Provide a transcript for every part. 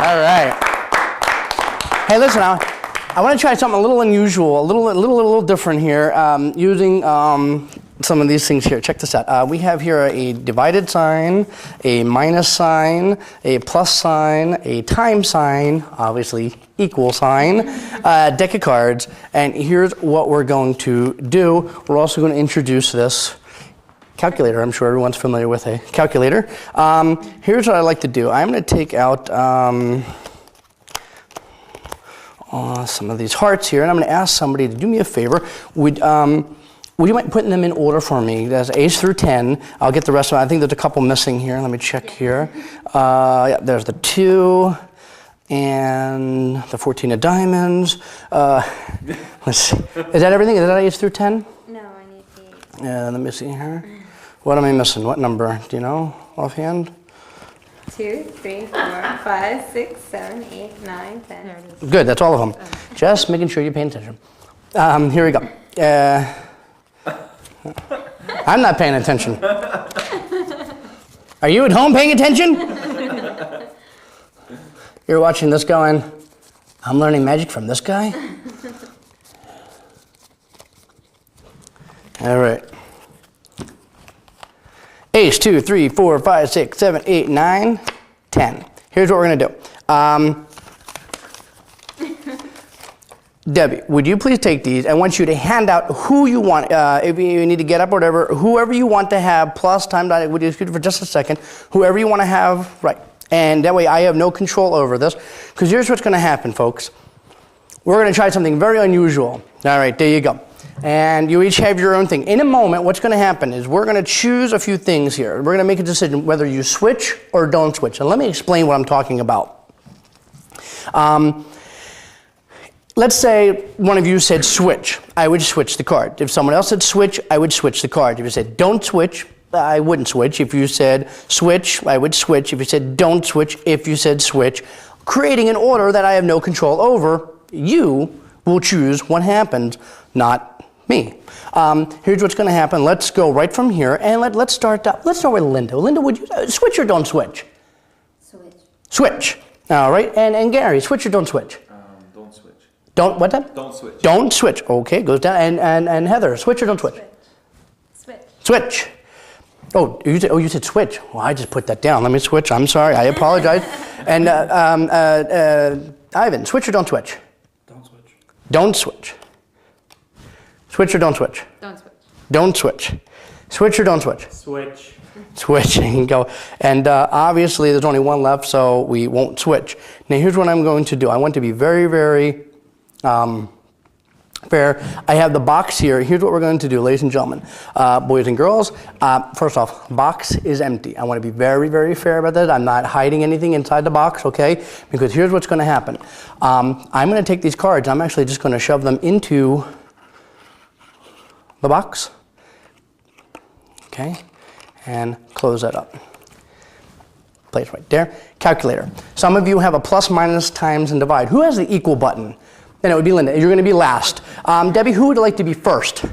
All right. Hey, listen, I want to try something a little unusual, a little different here, using some of these things here. Check this out. We have here a divided sign, a minus sign, a plus sign, a time sign, obviously equal sign, deck of cards, and here's what we're going to do. We're also going to introduce this calculator. I'm sure everyone's familiar with a calculator. Here's what I like to do. I'm going to take out some of these hearts here, and I'm going to ask somebody to do me a favor. Would you mind putting them in order for me? That's A's through 10. I'll get the rest of them. I think there's a couple missing here. Let me check here. Yeah, there's the 2 and the 14 of diamonds. Let's see. Is that everything? Is that A's through 10? No, I need 8. Yeah, let me see here. What am I missing? What number? Do you know offhand? 2, 3, 4, 5, 6, 7, 8, 9, 10. There it is. Good, that's all of them. Just making sure you're paying attention. Here we go. I'm not paying attention. Are you at home paying attention? You're watching this going, I'm learning magic from this guy? All right. Ace, 2, 3, 4, 5, 6, 7, 8, 9, 10. Here's what we're going to do. Debbie, would you please take these? I want you to hand out who you want. If you need to get up or whatever, whoever you want to have, plus time dot, would you excuse me for just a second? Whoever you want to have, right. And that way I have no control over this. Because here's what's going to happen, folks. We're going to try something very unusual. All right, there you go. And you each have your own thing. In a moment, what's going to happen is we're going to choose a few things here. We're going to make a decision whether you switch or don't switch. And let me explain what I'm talking about. Let's say one of you said switch. I would switch the card. If someone else said switch, I would switch the card. If you said don't switch, I wouldn't switch. If you said switch, I would switch. If you said don't switch, if you said switch, creating an order that I have no control over, you will choose what happens, not me. Here's what's going to happen. Let's go right from here, and let's start with Linda. Linda, would you switch or don't switch? Switch. Switch. All right. And Gary, switch or don't switch? Don't switch. Don't what then? Don't switch. Don't switch. Okay, goes down. And Heather, switch or don't switch? Switch. Switch. Oh, you said switch. Well, I just put that down. Let me switch. I'm sorry. I apologize. And Ivan, switch or don't switch? Don't switch. Don't switch. Switch or don't switch? Don't switch. Don't switch. Switch or don't switch? Switch. Switch and go. And obviously there's only one left, so we won't switch. Now here's what I'm going to do. I want to be very, very fair. I have the box here. Here's what we're going to do, ladies and gentlemen, boys and girls. First off, box is empty. I want to be very, very fair about that. I'm not hiding anything inside the box, okay? Because here's what's going to happen. I'm going to take these cards. I'm actually just going to shove them into the box. Okay? And close that up. Place right there. Calculator. Some of you have a plus, minus, times, and divide. Who has the equal button? Then it would be Linda. You're going to be last. Debbie, who would like to be first?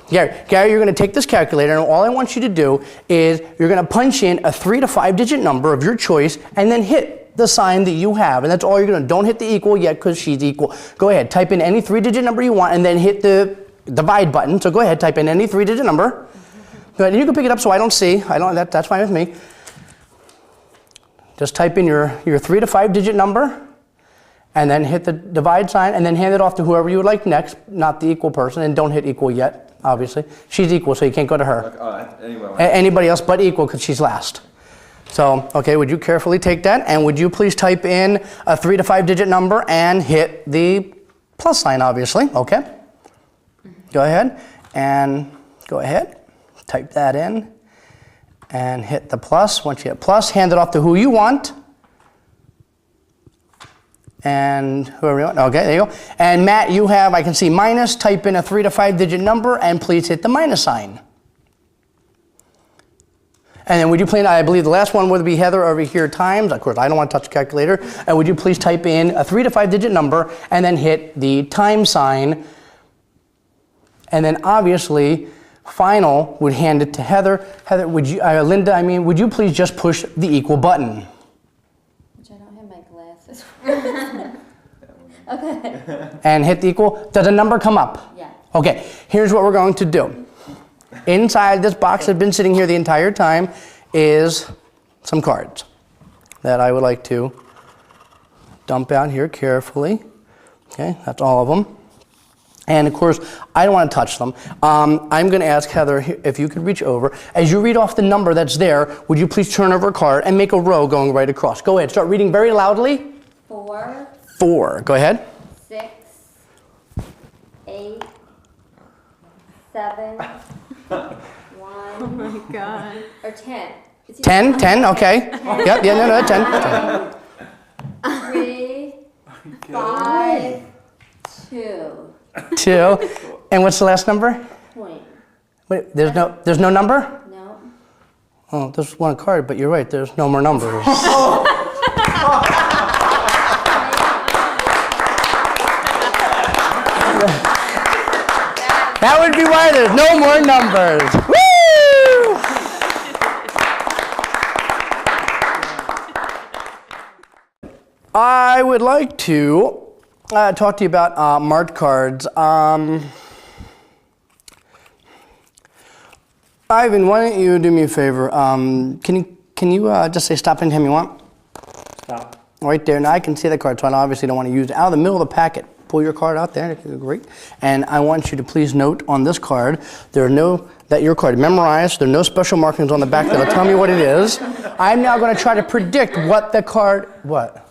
Gary. Gary, you're going to take this calculator, and all I want you to do is you're going to punch in a 3 to 5 digit number of your choice, and then hit the sign that you have. And that's all you're going to do. Don't hit the equal yet because she's equal. Go ahead. Type in any 3-digit number you want, and then hit the divide button. So go ahead. Type in any 3-digit number. Go ahead. And you can pick it up so I don't see. That's fine with me. Just type in your 3 to 5 digit number, and then hit the divide sign, and then hand it off to whoever you would like next, not the equal person, and don't hit equal yet, obviously. She's equal, so you can't go to her. Anybody else but equal, because she's last. So, okay, would you carefully take that, and would you please type in a 3 to 5 digit number and hit the plus sign, obviously, okay? Go ahead, and go ahead, type that in, and hit the plus. Once you hit plus, hand it off to who you want. And whoever you want. Okay, there you go. And Matt, you have, I can see minus. Type in a 3 to 5 digit number and please hit the minus sign. And then would you please, I believe the last one would be Heather over here, times. Of course, I don't want to touch the calculator. And would you please type in a 3 to 5 digit number and then hit the time sign. And then obviously, final would hand it to Heather. Heather, would you, Linda, would you please just push the equal button? Which I don't have my Okay. And hit the equal. Does a number come up? Yeah. Okay, here's what we're going to do. Inside this box that's been sitting here the entire time is some cards that I would like to dump out here carefully. Okay, that's all of them. And of course, I don't want to touch them. I'm going to ask Heather if you could reach over. As you read off the number that's there, would you please turn over a card and make a row going right across? Go ahead, start reading very loudly. 4, 4, go ahead. 6, 8, 7, 1, Oh my God. or 10. 10, okay. Yep, yeah, no, 10. 3, 5, 2. 2. And what's the last number? Point. Wait, there's no number? No. Oh, there's one card, but you're right, there's no more numbers. That would be why there's no more numbers. Woo! I would like to talk to you about marked cards. Ivan, why don't you do me a favor? Can you just say stop anytime you want? Stop. Right there. Now I can see the card, so I obviously don't want to use it. Out of the middle of the packet, pull your card out there. Great. And I want you to please note on this card, that your card memorized. There are no special markings on the back that'll tell me what it is. I'm now going to try to predict what the card. What?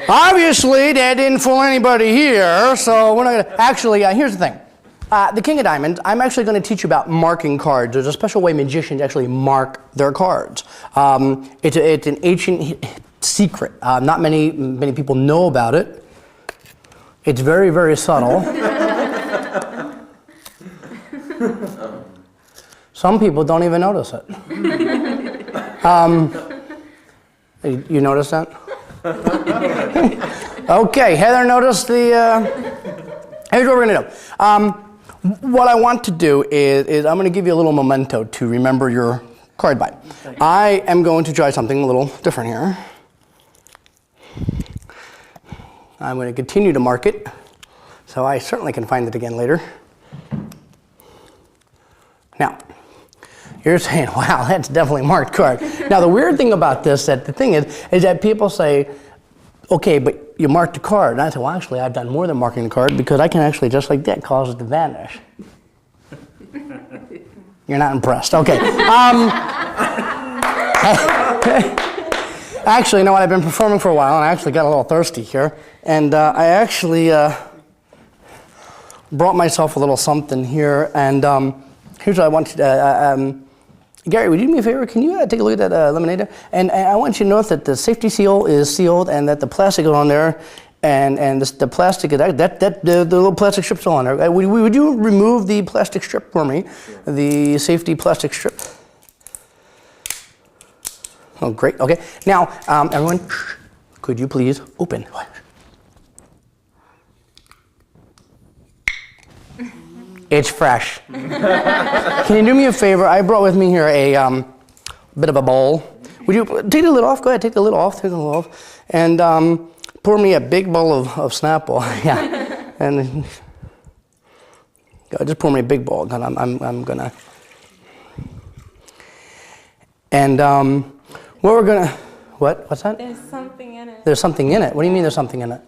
Obviously, that didn't fool anybody here. So we're not going to. Actually, here's the thing. The King of Diamonds, I'm actually going to teach you about marking cards. There's a special way magicians actually mark their cards. It's an ancient secret. Not many people know about it. It's very, very subtle. Some people don't even notice it. You notice that? Okay, Heather noticed the... Here's what we're going to do. What I want to do is I'm going to give you a little memento to remember your card by. I am going to try something a little different here. I'm going to continue to mark it, so I certainly can find it again later. Now, you're saying, wow, that's definitely a marked card. Now, the weird thing about this, the thing is that people say, okay, but you marked the card. And I said, well, actually, I've done more than marking the card because I can actually, just like that, cause it to vanish. You're not impressed. Okay. Actually, you know what? I've been performing for a while, and I actually got a little thirsty here. And I actually brought myself a little something here. And here's what I want you to... Gary, would you do me a favor? Can you take a look at that lemonade there? And I want you to note that the safety seal is sealed and that the plastic is on there, and the plastic, the little plastic strip's still on there. Would you remove the plastic strip for me? Sure. The safety plastic strip. Oh, great. Okay. Now, everyone, could you please open? It's fresh. Can you do me a favor? I brought with me here a bit of a bowl. Would you take the lid off? Go ahead, take the lid off. Take the lid off, and pour me a big bowl of Snapple. Yeah, and just pour me a big bowl. And I'm gonna. And what we're gonna. What's that? There's something in it. There's something in it. What do you mean? There's something in it?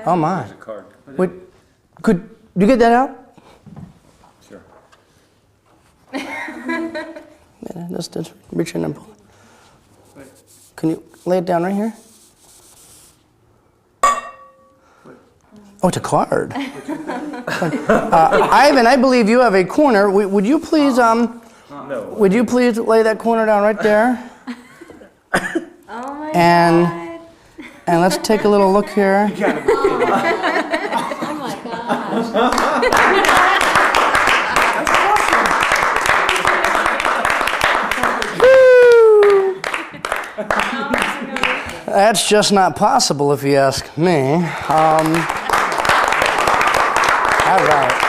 Oh my! There's a card. Could you get that out? Sure. Yeah, just reach in and pull. Can you lay it down right here? Oh, it's a card. Ivan, I believe you have a corner. Would you please No. Would you please lay that corner down right there? Oh my And God. and let's take a little look here. Oh my gosh. That's just not possible if you ask me. All right.